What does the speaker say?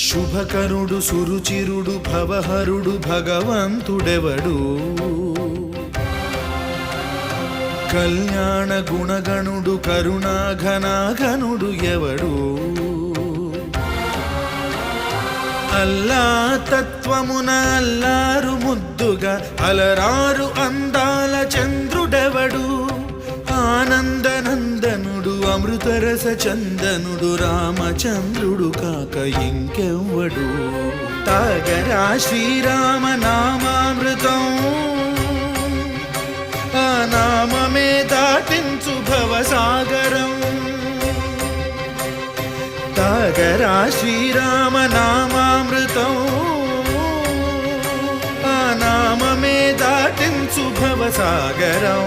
శుభకరుడు సురుచిరుడు భవహరుడు భగవంతుడెవడు కళ్యాణ గుణగణుడు కరుణాఘనాఘనుడు ఎవడు అల్లా తత్వమున అల్లారు ముద్దుగా అలరారు అందాల చంద్రుడెవడు ఆనందనందనుడు అమృతరస చందనుడు రామచంద్రుడు కాక ఇంకెవ్వడు తాగరా శ్రీరామ నామామృతం ఆ నామమే దాటించు భవసాగరం తాగరా శ్రీరామ నామామృతం ఆ నామమే దాటించు భవసాగరం